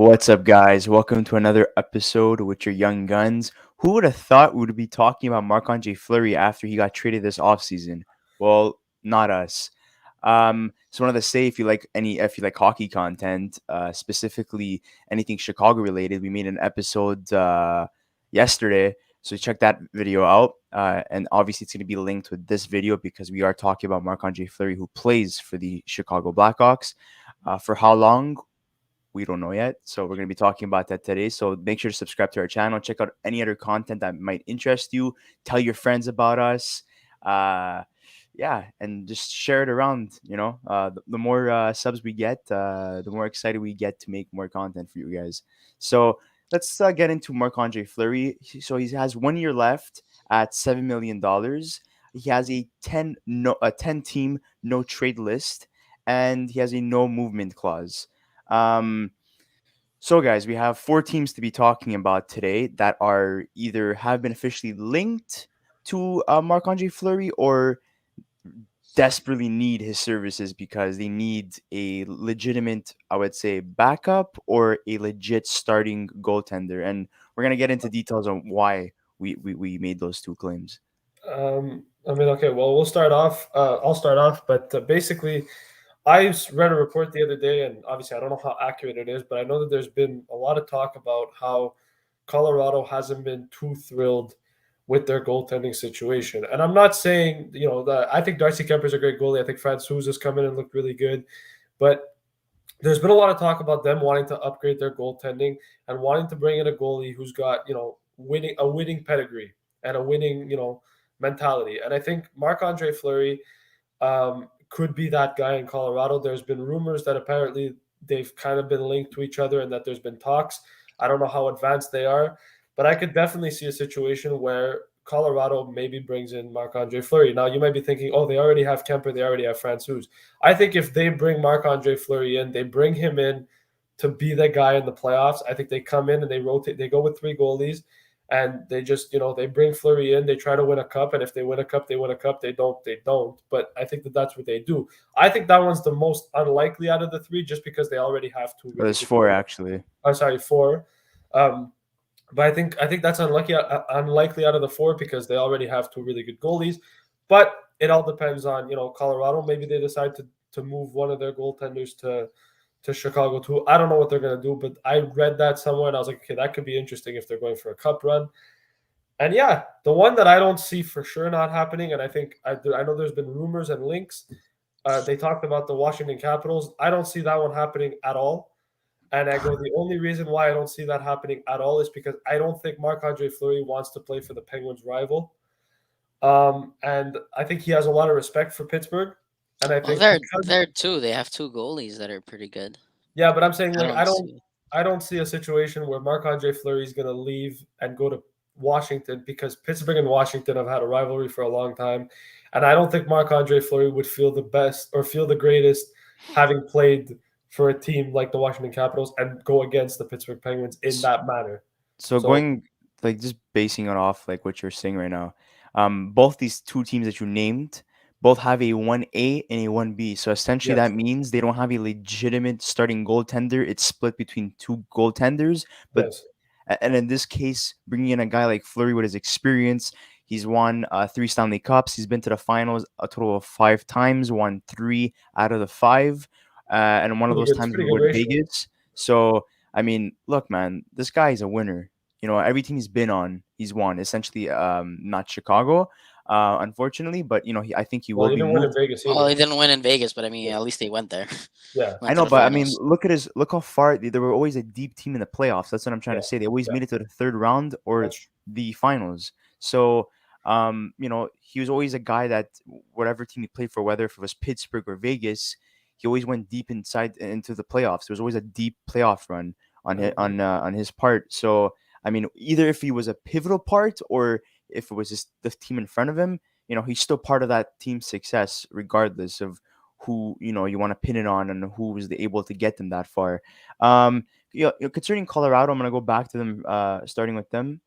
What's up, guys? Welcome to another episode with your young guns. Who would have thought we would be talking about Marc-Andre Fleury after he got traded this offseason? Well, not us. So wanted to say if you like hockey content, specifically anything Chicago related, we made an episode yesterday. So check that video out. And obviously it's going to be linked with this video because we are talking about Marc-Andre Fleury, who plays for the Chicago Blackhawks. For how long? We don't know yet. So we're going to be talking about that today. So make sure to subscribe to our channel. Check out any other content that might interest you. Tell your friends about us. Yeah, and just share it around. The more subs we get, the more excited we get to make more content for you guys. So let's get into Marc-Andre Fleury. So he has 1 year left at $7 million. He has a 10 team no trade list, and he has a no movement clause. So, guys, we have four teams to be talking about today that are either have been officially linked to Marc-Andre Fleury or desperately need his services because they need a legitimate, I would say, backup or a legit starting goaltender. And we're going to get into details on why we made those two claims. Okay, well, we'll start off. I'll start off, but basically, I read a report the other day, and obviously, I don't know how accurate it is, but I know that there's been a lot of talk about how Colorado hasn't been too thrilled with their goaltending situation. And I'm not saying, that I think Darcy Kemper's a great goalie. I think Francouz has come in and looked really good, but there's been a lot of talk about them wanting to upgrade their goaltending and wanting to bring in a goalie who's got, winning pedigree and a winning, mentality. And I think Marc-Andre Fleury could be that guy in Colorado. There's been rumors that apparently they've kind of been linked to each other and that there's been talks. I don't know how advanced they are, but I could definitely see a situation where Colorado maybe brings in Marc-Andre Fleury. Now, you might be thinking, oh, they already have Kemper, they already have Francouz. I think if they bring Marc-Andre Fleury in, they bring him in to be the guy in the playoffs. I think they come in and they rotate, they go with three goalies, and they just, they bring Fleury in, they try to win a cup, and if they win a cup, they win a cup. They don't, they don't. But I think that that's what they do. I think that one's the most unlikely out of the three, just because they already have two. Really, there's four, actually. I'm sorry, four. But I think that's unlikely out of the four because they already have two really good goalies. But it all depends on, Colorado. Maybe they decide to move one of their goaltenders to Chicago too. I don't know what they're going to do, but I read that somewhere and I was like, okay, that could be interesting if they're going for a cup run. And yeah, the one that I don't see for sure not happening, and I think I know there's been rumors and links. They talked about the Washington Capitals. I don't see that one happening at all. And I go, the only reason why I don't see that happening at all is because I don't think Marc-Andre Fleury wants to play for the Penguins' rival. And I think he has a lot of respect for Pittsburgh. And I think they're too. They have two goalies that are pretty good. Yeah, but I'm saying I don't see a situation where Marc-Andre Fleury is going to leave and go to Washington, because Pittsburgh and Washington have had a rivalry for a long time. And I don't think Marc-Andre Fleury would feel the best or feel the greatest having played for a team like the Washington Capitals and go against the Pittsburgh Penguins in that manner. So going, just basing it off like what you're saying right now, both these two teams that you named both have a 1A and a 1B. So essentially that means they don't have a legitimate starting goaltender. It's split between two goaltenders. But and in this case, bringing in a guy like Fleury with his experience, he's won 3 Stanley Cups. He's been to the finals a total of 5 times, won 3 out of the 5. And one of those times we were Vegas. So, I mean, look, man, this guy is a winner. Every team he's been on, he's won. Essentially, not Chicago, unfortunately, but I think he will be. He didn't win in Vegas either. Well, he didn't win in Vegas, but I mean, at least they went there. Yeah, I know, but I mean, look how far they were always a deep team in the playoffs. That's what I'm trying to say. They always made it to the third round or the finals. So, he was always a guy that whatever team he played for, whether if it was Pittsburgh or Vegas, he always went deep inside into the playoffs. There was always a deep playoff run on his part. So, I mean, either if he was a pivotal part or if it was just the team in front of him, he's still part of that team's success, regardless of who, you want to pin it on and who was able to get them that far. Concerning Colorado, I'm going to go back to them, starting with them.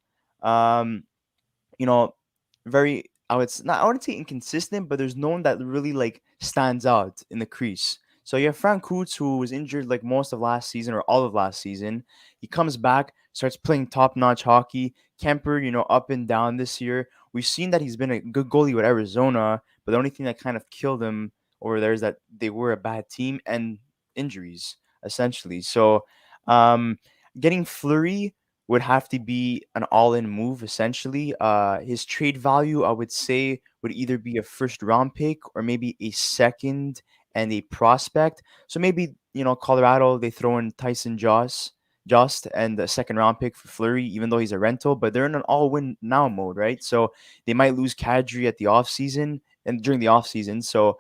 Very, I wouldn't say inconsistent, but there's no one that really stands out in the crease. So you have Frank Kutz, who was injured like most of last season or all of last season. He comes back, starts playing top-notch hockey. Kemper, up and down this year. We've seen that he's been a good goalie with Arizona, but the only thing that kind of killed him over there is that they were a bad team and injuries, essentially. So, um, getting Fleury would have to be an all-in move, essentially. His trade value, I would say, would either be a first-round pick or maybe a second and a prospect. So maybe, Colorado, they throw in Tyson Just and a second round pick for Fleury, even though he's a rental, but they're in an all win now mode, right? So they might lose Kadri at the offseason and during the offseason. So,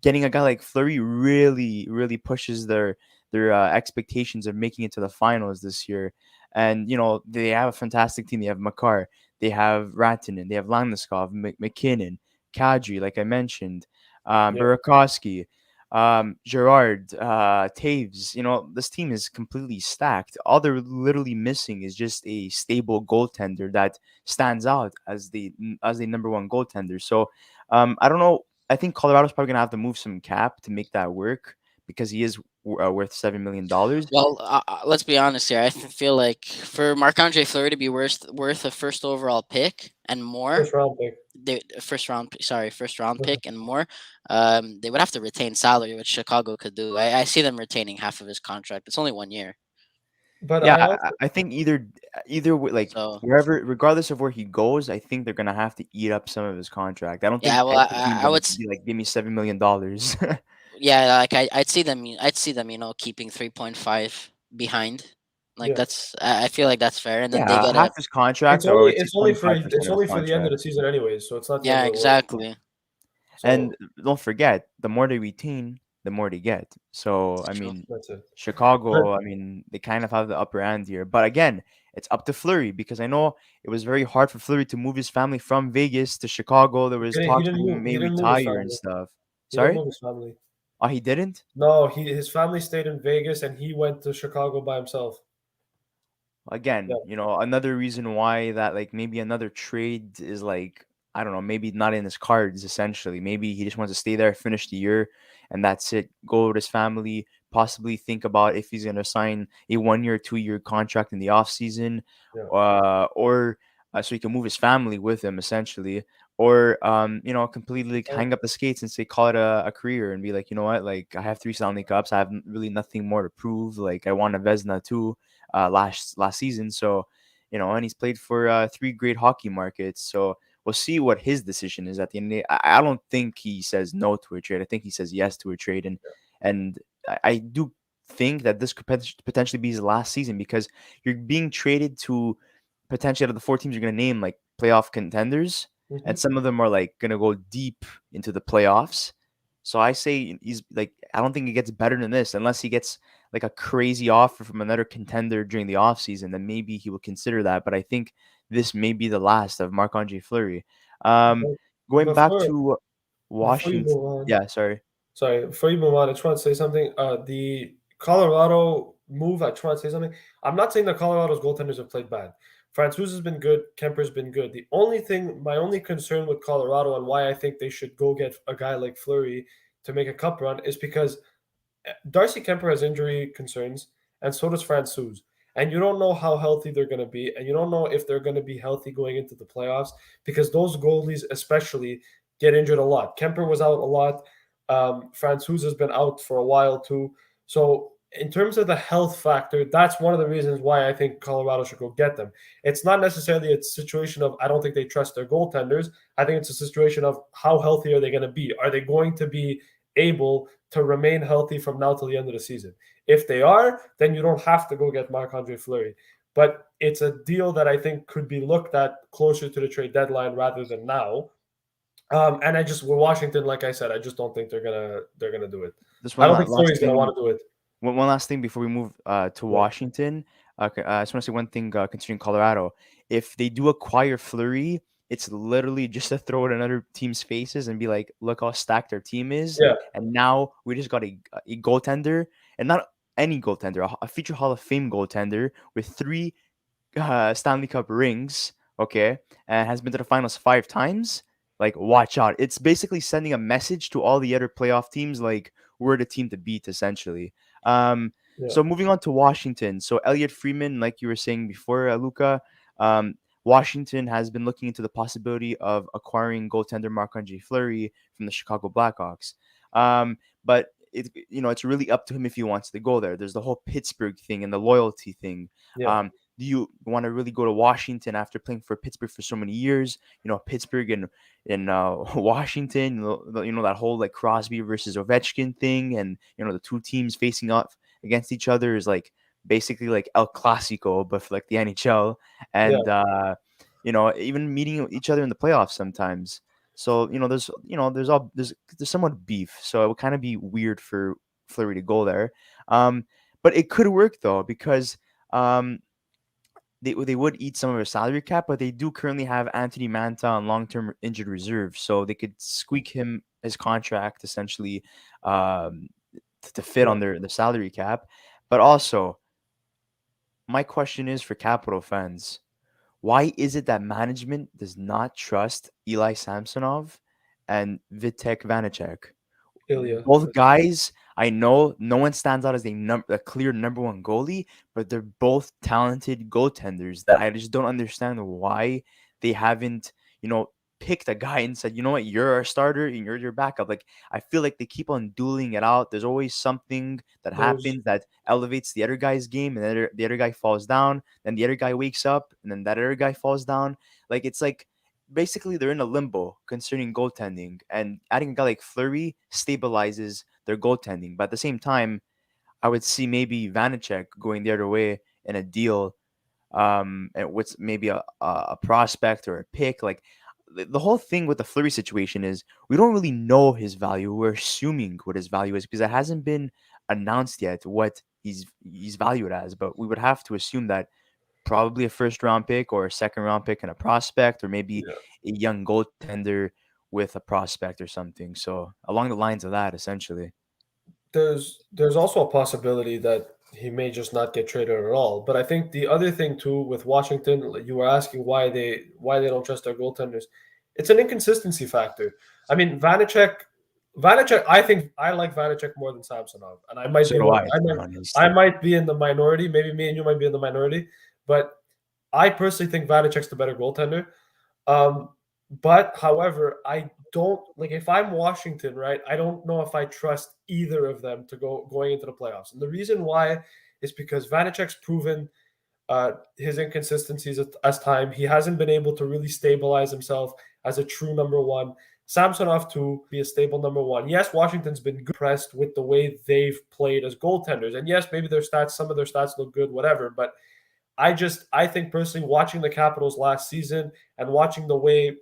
getting a guy like Fleury really, really pushes their expectations of making it to the finals this year. And, they have a fantastic team. They have Makar, they have Ratinen, they have Landeskov, McKinnon, Kadri, like I mentioned, Yeah. Burakovsky, Gerard, Taves. This team is completely stacked. All they're literally missing is just a stable goaltender that stands out as the number one goaltender. So, I don't know. I think Colorado's probably gonna have to move some cap to make that work because he is worth $7 million. Well, let's be honest here. I feel like for Marc-Andre Fleury to be worth a first overall pick and more, First round pick. first round pick and more, they would have to retain salary, which Chicago could do. I see them retaining half of his contract. It's only 1 year, But Yeah, I also I think like so wherever, regardless of where he goes, I think they're gonna have to eat up some of his contract. I don't yeah. think Well, every team's I gonna would. be like, give me $7 million. Yeah, like I'd see them. I'd see them. Keeping 3.5 behind. Like yeah. I feel like that's fair, and then they Yeah, get half a his contract, or I would say 25% It's of his only for the end of contract. the season anyways, so it's not the end yeah, of the world. exactly. And So don't forget, the more they retain, the more they get. So, It's I true. mean, that's it. But Chicago, I mean, they kind of have the upper hand here. But again, it's up to Fleury because I know it was very hard for Fleury to move his family from Vegas to Chicago. There was he talks didn't that he move. may He didn't move his retire and family. stuff. He didn't Sorry? move his family. Oh, he didn't? No, his family stayed in Vegas and he went to Chicago by himself. Yeah, Again, another reason why that, like, maybe another trade is like, I don't know, maybe not in his cards. Essentially, maybe he just wants to stay there, finish the year, and that's it. Go with his family, possibly think about if he's going to sign a 1 year, 2 year contract in the off season, yeah. or so he can move his family with him, essentially, or completely, like, hang up the skates and say, call it a career, and be like, you know what, like, I have 3 Stanley Cups, I have really nothing more to prove, like, I won a Vezina too last season. So, and he's played for three great hockey markets. So we'll see what his decision is at the end of the day. I don't think he says no to a trade. I think he says yes to a trade, and I do think that this could potentially be his last season because you're being traded to potentially, out of the four teams you're going to name, like, playoff contenders, and Hmm. some of them are like going to go deep into the playoffs. So I say he's like, I don't think it gets better than this unless he gets like a crazy offer from another contender during the offseason, then maybe he will consider that. But I think this may be the last of Marc-Andre Fleury. Um, But going back before to before you Washington. move on, Yeah, sorry. sorry, before you move on, I just want to say something. The Colorado move, I just want to say something. I'm not saying that Colorado's goaltenders have played bad. Francouz has been good. Kemper's been good. My only concern with Colorado and why I think they should go get a guy like Fleury to make a cup run is because Darcy Kemper has injury concerns, and so does Francouz. And you don't know how healthy they're going to be, and you don't know if they're going to be healthy going into the playoffs because those goalies, especially, get injured a lot. Kemper was out a lot. Francouz has been out for a while too. So, in terms of the health factor, that's one of the reasons why I think Colorado should go get them. It's not necessarily a situation of I don't think they trust their goaltenders. I think it's a situation of how healthy are they going to be? Are they going to be able to remain healthy from now till the end of the season? If they are, then you don't have to go get Marc-Andre Fleury. But it's a deal that I think could be looked at closer to the trade deadline rather than now. And with Washington, like I said, I just don't think they're gonna do it. Just I one don't think last Fleury's gonna thing. want to do it. One last thing before we move to Yeah, Washington. I just want to say one thing concerning Colorado. If they do acquire Fleury, it's literally just to throw it in another team's faces and be like, look how stacked our team is. yeah, And now we just got a goaltender, and not any goaltender, a future Hall of Fame goaltender with three Stanley Cup rings, okay, and has been to the finals 5 times. Like, watch out. It's basically sending a message to all the other playoff teams, like, we're the team to beat, essentially. Um, Yeah. so moving on to Washington. So Elliot Freeman, like you were saying before, Luca, um, Washington has been looking into the possibility of acquiring goaltender Marc-Andre Fleury from the Chicago Blackhawks. But it's really up to him if he wants to go there. There's the whole Pittsburgh thing and the loyalty thing. Yeah. Do you want to really go to Washington after playing for Pittsburgh for so many years? Pittsburgh and in Washington, that whole like Crosby versus Ovechkin thing, and the two teams facing off against each other is like basically like El Clasico, but for like the NHL, and even meeting each other in the playoffs sometimes. So there's somewhat beef. So it would kind of be weird for Fleury to go there, but it could work though because they would eat some of their salary cap, but they do currently have Anthony Manta on long-term injured reserve, so they could squeak his contract essentially to fit Yeah. on their salary cap. But also, my question is for Capital fans: why is it that management does not trust Eli Samsonov and Vitek Vanacek? Ilya. Both guys, I know no one stands out as a clear number one goalie, but they're both talented goaltenders that I just don't understand why they haven't, picked a guy and said, you know what, you're our starter and you're your backup. Like, I feel like they keep on dueling it out. There's always something that There's happens that elevates the other guy's game, and then the other guy falls down, then the other guy wakes up, and then that other guy falls down. Like, it's like basically they're in a limbo concerning goaltending, and adding a guy like Fleury stabilizes their goaltending. But at the same time, I would see maybe Vanacek going the other way in a deal, and with maybe a prospect or a pick. Like the whole thing with the Fleury situation is we don't really know his value. We're assuming what his value is because it hasn't been announced yet what he's valued as. But we would have to assume that probably a first round pick or a second round pick and a prospect, or maybe yeah. a young goaltender with a prospect or something. So along the lines of that, essentially. There's also a possibility that he may just not get traded at all. But I think the other thing too with Washington, like you were asking why they don't trust their goaltenders. It's an inconsistency factor. I mean, Vanacek. I think I like Vanacek more than Samsonov, and I might So be do one. I, to be honest. I might be in the minority. Maybe me and you might be in the minority, but I personally think Vanacek's the better goaltender. Um, but however, I don't like if I'm Washington, right? I don't know if I trust either of them to going into the playoffs. And the reason why is because Vanacek's proven his inconsistencies as time. He hasn't been able to really stabilize himself as a true number one. Samsonov to be a stable number one. Yes, Washington's been impressed with the way they've played as goaltenders. And yes, maybe some of their stats look good, whatever. But I think personally, watching the Capitals last season and watching the way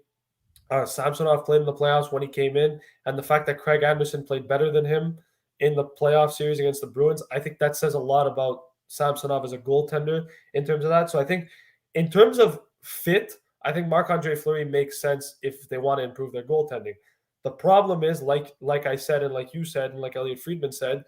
Samsonov played in the playoffs when he came in, and the fact that Craig Anderson played better than him in the playoff series against the Bruins, I think that says a lot about Samsonov as a goaltender in terms of that. So I think in terms of fit, I think Marc-Andre Fleury makes sense if they want to improve their goaltending. The problem is, like I said, and like you said, and like Elliot Friedman said,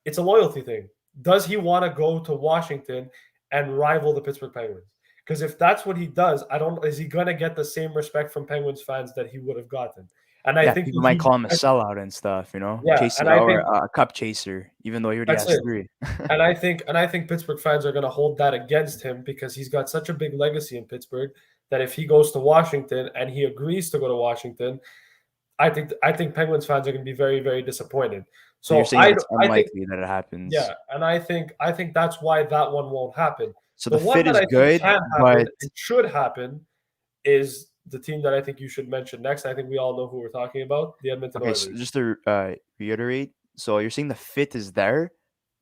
it's a loyalty thing. Does he want to go to Washington and rival the Pittsburgh Penguins? Because if that's what he does, is he going to get the same respect from Penguins fans that he would have gotten? And I Yeah, think people might call him a sellout and stuff, yeah, chasing and I or think a cup chaser, even though he already that's has it. three. And I think Pittsburgh fans are going to hold that against him because he's got such a big legacy in Pittsburgh that if he goes to Washington and he agrees to go to Washington, I think Penguins fans are going to be very, very disappointed. So you're So saying I that it's I think unlikely that it happens. yeah, and I think that's why that one won't happen. So The the one fit that is I think good, can happen but and should happen is the team that I think you should mention next. I think we all know who we're talking about, the Edmonton okay. So Oilers. just to reiterate, so you're saying the fit is there,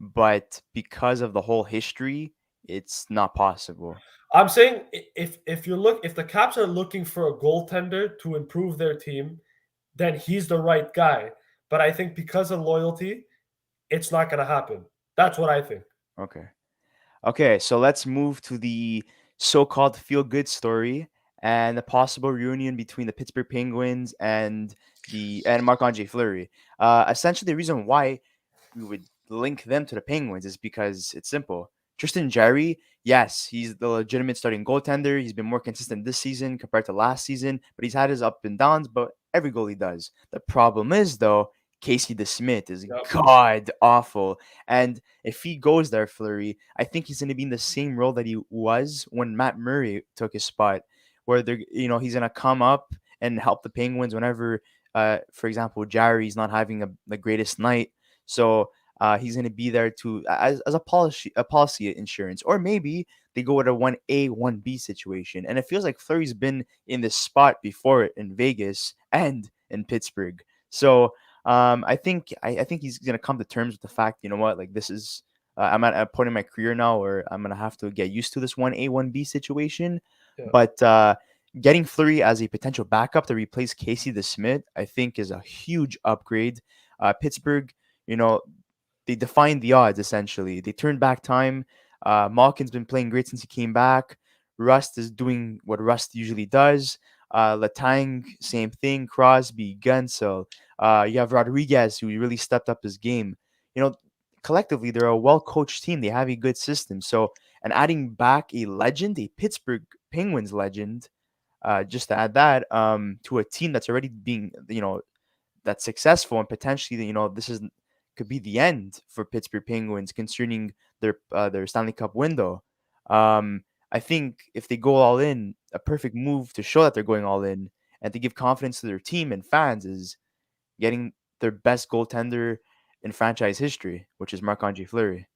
but because of the whole history, it's not possible. I'm saying if the Caps are looking for a goaltender to improve their team, then he's the right guy. But I think because of loyalty, it's not going to happen. That's what I think. Okay. Okay, so let's move to the so-called feel-good story and the possible reunion between the Pittsburgh Penguins and Marc-Andre Fleury. Essentially, the reason why we would link them to the Penguins is because it's simple. Tristan Jarry, yes, he's the legitimate starting goaltender. He's been more consistent this season compared to last season, but he's had his up and downs, but every goalie does. The problem is, though, Casey DeSmith is Yep. god awful. And if he goes there, Fleury, I think he's going to be in the same role that he was when Matt Murray took his spot, where he's going to come up and help the Penguins whenever, for example, Jarry's not having the greatest night. So he's going to be there to as a policy insurance, or maybe they go with a 1A 1B situation. And it feels like Fleury's been in this spot before in Vegas and in Pittsburgh. So I think he's gonna come to terms with the fact, you know what, like this is I'm at a point in my career now where I'm gonna have to get used to this 1A 1B situation. Yeah. But getting Fleury as a potential backup to replace Casey DeSmith, I think, is a huge upgrade. Pittsburgh, you know, they defied the odds essentially. They turned back time. Malkin's been playing great since he came back. Rust is doing what Rust usually does. Letang, same thing. Crosby, Gunsel. You have Rodriguez, who really stepped up his game. You know, collectively, they're a well coached team. They have a good system. So, and adding back a legend, a Pittsburgh Penguins legend, just to add that to a team that's already being, that's successful and potentially, this is could be the end for Pittsburgh Penguins concerning their Stanley Cup window. I think if they go all in, a perfect move to show that they're going all in and to give confidence to their team and fans is getting their best goaltender in franchise history, which is Marc-Andre Fleury.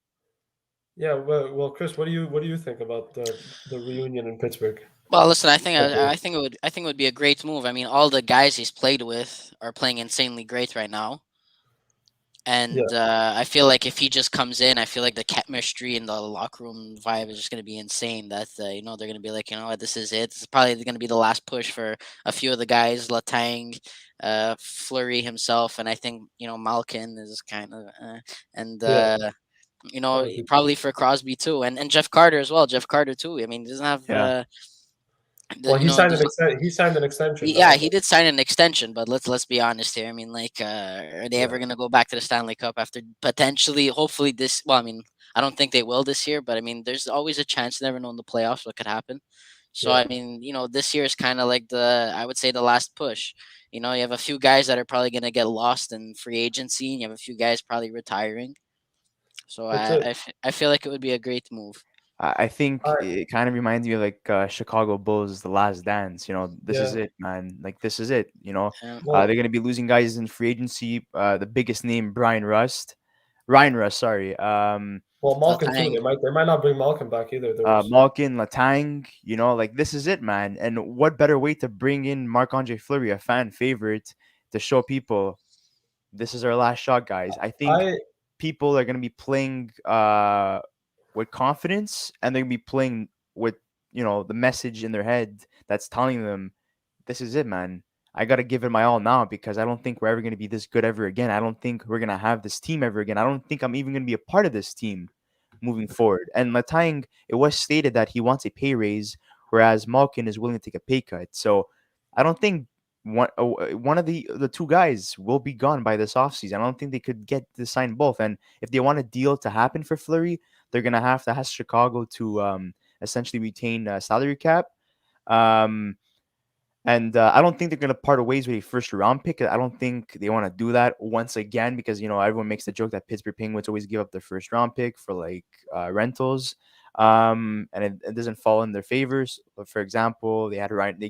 Yeah, well, Chris, what do you think about the reunion in Pittsburgh? Well, listen, I think Okay. I think it would be a great move. I mean, all the guys he's played with are playing insanely great right now. And I feel like if he just comes in, I feel like the chemistry and the locker room vibe is just going to be insane. That they're going to be like, you know what, this is it. This is probably going to be the last push for a few of the guys, Letang, Fleury himself, and I think Malkin is kind of, and Crosby. probably for Crosby too, and Jeff Carter as well. Jeff Carter too. I mean, he doesn't have. Yeah. Well, he signed there's an extension. yeah, now. he did sign an extension, but let's be honest here. I mean, like, are they ever going to go back to the Stanley Cup after potentially, hopefully this? Well, I mean, I don't think they will this year, but I mean, there's always a chance. You never know in the playoffs what could happen. So Yeah. I mean, this year is kind of like I would say the last push. You have a few guys that are probably going to get lost in free agency, and you have a few guys probably retiring. So I feel like it would be a great move. I think All right. it kind of reminds me of like Chicago Bulls, The Last Dance. This is Yeah. it, man. Like this is it. Well, They're gonna be losing guys in free agency. The biggest name, Ryan Rust. Sorry. Malkin too. Letang. They might not bring Malkin back either. There was, Malkin, Letang. Like this is it, man. And what better way to bring in Marc-Andre Fleury, a fan favorite, to show people this is our last shot, guys. I think people are gonna be playing with confidence, and they're gonna be playing with the message in their head that's telling them this is it, man. I gotta give it my all now because I don't think we're ever gonna be this good ever again. I don't think we're gonna have this team ever again. I don't think I'm even gonna be a part of this team moving forward. And Letang, it was stated that he wants a pay raise, whereas Malkin is willing to take a pay cut. So I don't think one of the two guys will be gone by this offseason. I don't think they could get to sign both. And if they want a deal to happen for Fleury, they're gonna have to ask Chicago to essentially retain salary cap. And I don't think they're going to part ways with a first round pick. I don't think they want to do that once again because, everyone makes the joke that Pittsburgh Penguins always give up their first round pick for like rentals. And it doesn't fall in their favors. But for example, they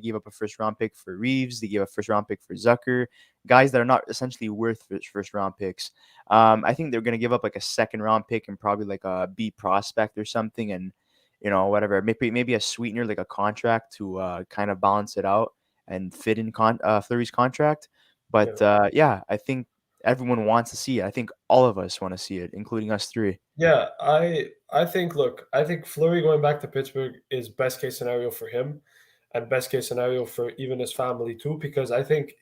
gave up a first round pick for Reeves. They gave a first round pick for Zucker, guys that are not essentially worth first round picks. I think they're going to give up like a second round pick and probably like a B prospect or something. And, whatever, maybe a sweetener, like a contract to kind of balance it out and fit in Fleury's contract. But yeah, I think everyone wants to see it. I think all of us want to see it, including us three. Yeah, I think Fleury going back to Pittsburgh is best case scenario for him and best case scenario for even his family too, because I think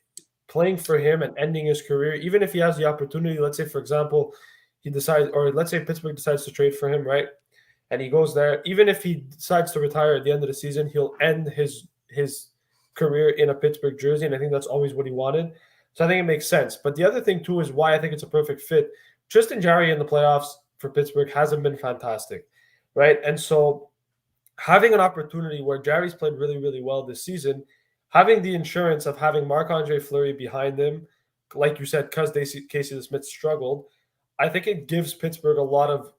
playing for him and ending his career, even if he has the opportunity, let's say for example, let's say Pittsburgh decides to trade for him, right? And he goes there, even if he decides to retire at the end of the season, he'll end his career in a Pittsburgh jersey, and I think that's always what he wanted. So I think it makes sense. But the other thing too is why I think it's a perfect fit. Tristan Jarry in the playoffs for Pittsburgh hasn't been fantastic, right? And so having an opportunity where Jarry's played really, really well this season, having the insurance of having Marc-Andre Fleury behind him, like you said, because Casey DeSmith struggled, I think it gives Pittsburgh a lot of,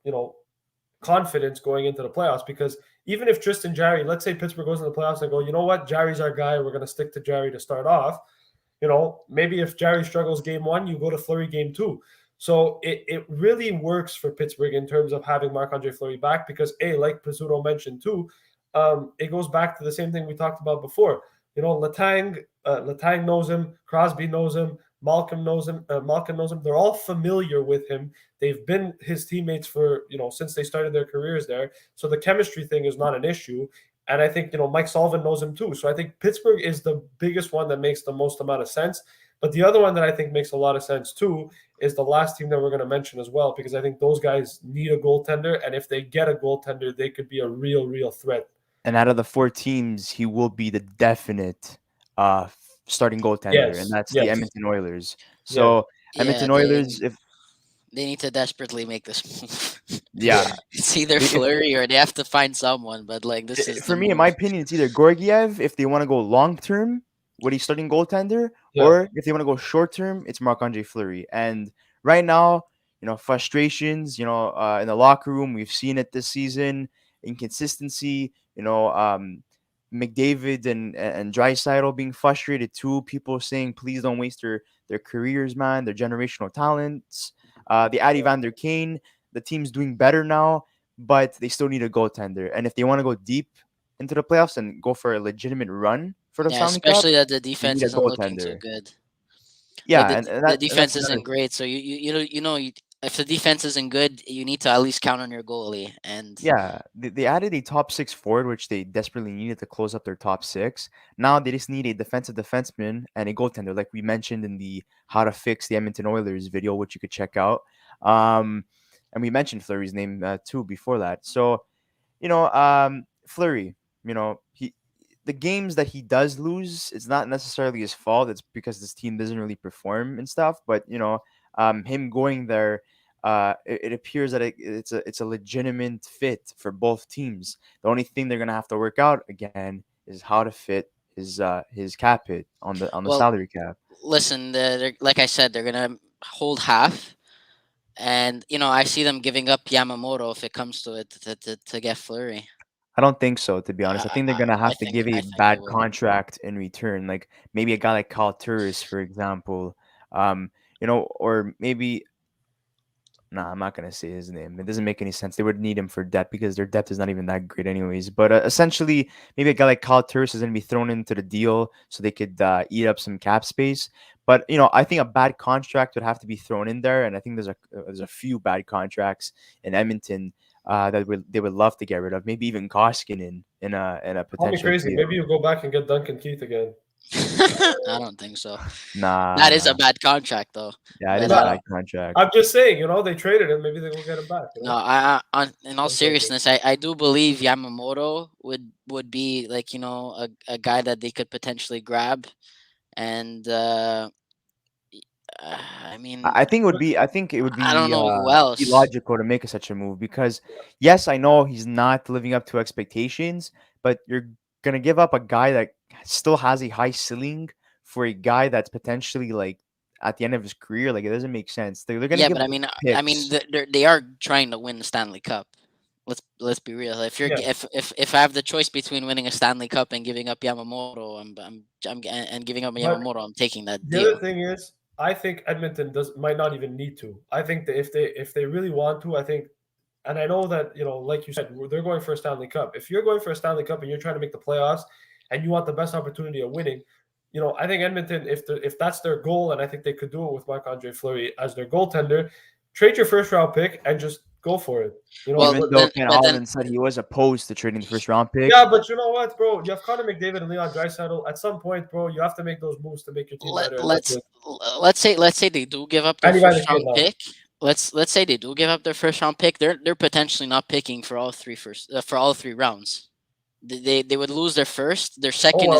confidence going into the playoffs, because even if Tristan Jarry, let's say Pittsburgh goes into the playoffs and go, you know what, Jarry's our guy, we're going to stick to Jarry to start off. Maybe if Jarry struggles game 1, you go to Fleury game 2. So it really works for Pittsburgh in terms of having Marc-Andre Fleury back, because like Pizzuto mentioned too, it goes back to the same thing we talked about before. Letang knows him, Crosby knows him, Malkin knows him. They're all familiar with him. They've been his teammates for, since they started their careers there. So the chemistry thing is not an issue. And I think, Mike Sullivan knows him too. So I think Pittsburgh is the biggest one that makes the most amount of sense. But the other one that I think makes a lot of sense too is the last team that we're going to mention as well, because I think those guys need a goaltender. And if they get a goaltender, they could be a real, real threat. And out of the 4 teams, he will be the definite starting goaltender, and that's the Edmonton Oilers. So Edmonton Oilers, if they need to desperately make this move. Yeah. It's either Fleury or they have to find someone. But this is for me, in my opinion, it's either Georgiev if they want to go long term, what he's starting goaltender, or if they want to go short term, it's Marc-Andre Fleury. And right now, frustrations, in the locker room, we've seen it this season, inconsistency, McDavid and Draisaitl being frustrated too. People saying, please don't waste their careers, man, their generational talents. The Addy Van Der Kane, the team's doing better now, but they still need a goaltender. And if they want to go deep into the playoffs and go for a legitimate run for the Stanley Cup, especially that the defense isn't looking too good. Yeah, the defense isn't great. So if the defense isn't good, you need to at least count on your goalie. And they added a top 6 forward, which they desperately needed to close up their top 6. Now they just need a defensive defenseman and a goaltender, like we mentioned in the How to Fix the Edmonton Oilers video, which you could check out. And we mentioned Fleury's name too before that. So, Fleury, the games that he does lose, it's not necessarily his fault. It's because this team doesn't really perform and stuff. But him going there, it appears that it's a legitimate fit for both teams. The only thing they're gonna have to work out again is how to fit his cap hit on the salary cap. Listen, like I said, they're gonna hold half, and I see them giving up Yamamoto if it comes to it to get Fleury. I don't think so, to be honest. I think they're gonna have to give a bad contract in return, like maybe a guy like Kyle Turris, for example. Or maybe. Nah, I'm not gonna say his name. It doesn't make any sense. They would need him for depth because their depth is not even that great, anyways. But essentially, maybe a guy like Kyle Turris is gonna be thrown into the deal so they could eat up some cap space. But I think a bad contract would have to be thrown in there, and I think there's a few bad contracts in Edmonton that they would love to get rid of. Maybe even Koskinen in a potential. Call me crazy. Maybe you go back and get Duncan Keith again. I don't think so. Nah, that is a bad contract, though. Yeah, it is a bad contract. I'm just saying, they traded him. Maybe they will get him back. No, in all seriousness, I do believe Yamamoto would be like a guy that they could potentially grab, and I think it would be. I don't know who else. Illogical to make such a move because yes, I know he's not living up to expectations, but you're gonna give up a guy that still has a high ceiling for a guy that's potentially like at the end of his career. Like it doesn't make sense. They're gonna give but they are trying to win the Stanley Cup. Let's be real. If I have the choice between winning a Stanley Cup and giving up Yamamoto, I'm giving up Yamamoto. I'm taking that deal. The other thing is, I think Edmonton might not even need to. I think that if they really want to, I think. And I know that, like you said, they're going for a Stanley Cup. If you're going for a Stanley Cup and you're trying to make the playoffs and you want the best opportunity of winning, I think Edmonton, if that's their goal, and I think they could do it with Marc-Andre Fleury as their goaltender, trade your first-round pick and just go for it. Even though Ken Allen said he was opposed to trading the first-round pick. Yeah, but you know what, bro? You have Connor McDavid and Leon Draisaitl. At some point, bro, you have to make those moves to make your team better. Let's say they do give up their first-round pick. Let's say they do give up their first round pick. They're potentially not picking for all three rounds. They would lose their first. Their second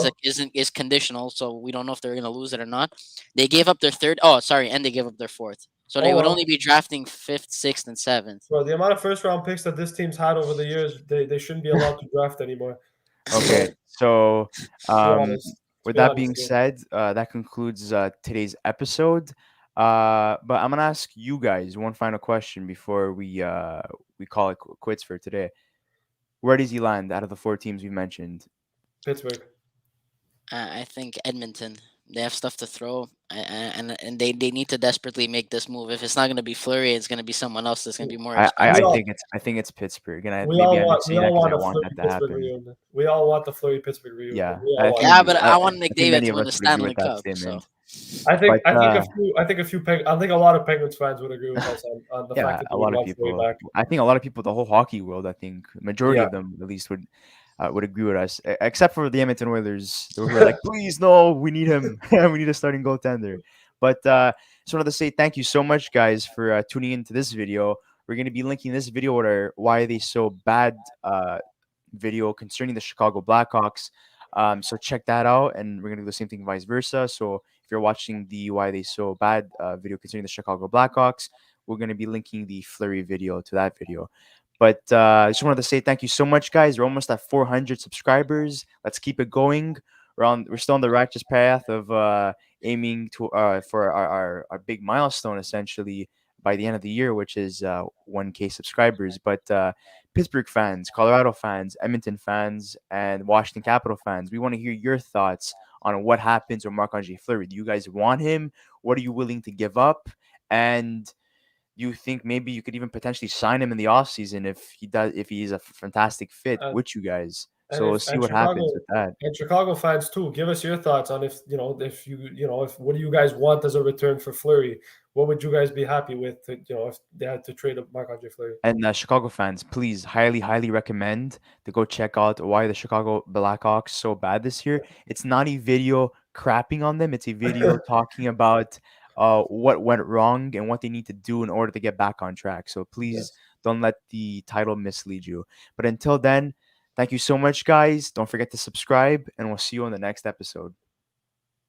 is conditional, so we don't know if they're gonna lose it or not. They gave up their third. Oh, sorry, and they gave up their fourth. So they would only be drafting 5th, 6th, and 7th. Bro, the amount of first round picks that this team's had over the years, they shouldn't be allowed to draft anymore. Okay, so what with be that honest. being said, that concludes today's episode. But I'm gonna ask you guys one final question before we call it quits for today. Where does he land out of the four teams we mentioned? Pittsburgh. I think Edmonton. They have stuff to throw, and they need to desperately make this move. If it's not going to be Fleury, it's going to be someone else that's going to be more We I expensive. all think it's Pittsburgh, and we maybe all I'm want just we saying that all because want I a want Fleury that to Pittsburgh happen. reunion. We all want the Fleury Pittsburgh reunion. Yeah, We all I want think Yeah, but I want I think McDavid many to of win us the would agree Stanley with that Cup. So statement. I think But a few I think a lot of Penguins fans would agree with us on the fact yeah, that a they would lot of want Fleury people. back. I think a lot of people, the whole hockey world, I think majority Yeah. of them at least would agree with us, except for the Edmonton Oilers, who are like, please, no, we need him. We need a starting goaltender. But just wanted to say thank you so much, guys, for tuning into this video. We're going to be linking this video with our Why Are They So Bad video concerning the Chicago Blackhawks. So check that out, and we're going to do the same thing vice versa. So if you're watching the Why Are They So Bad video concerning the Chicago Blackhawks, we're going to be linking the Fleury video to that video. But I just wanted to say thank you so much, guys. We're almost at 400 subscribers. Let's keep it going. We're still on the righteous path of aiming to for our big milestone, essentially, by the end of the year, which is 1K subscribers. But Pittsburgh fans, Colorado fans, Edmonton fans, and Washington Capital fans, we want to hear your thoughts on what happens with Marc-Andre Fleury. Do you guys want him? What are you willing to give up? And you think maybe you could even potentially sign him in the offseason if he's a fantastic fit And with you guys. and So we'll if see what happens with that. and Chicago fans too, give us your thoughts on if what do you guys want as a return for Fleury? What would you guys be happy with? If they had to trade up Marc-Andre Fleury. And Chicago fans, please highly recommend to go check out why the Chicago Blackhawks so bad this year. It's not a video crapping on them. It's a video talking about what went wrong and what they need to do in order to get back on track. So please Yes. don't let the title mislead you. But until then, thank you so much, guys. Don't forget to subscribe, and we'll see you on the next episode.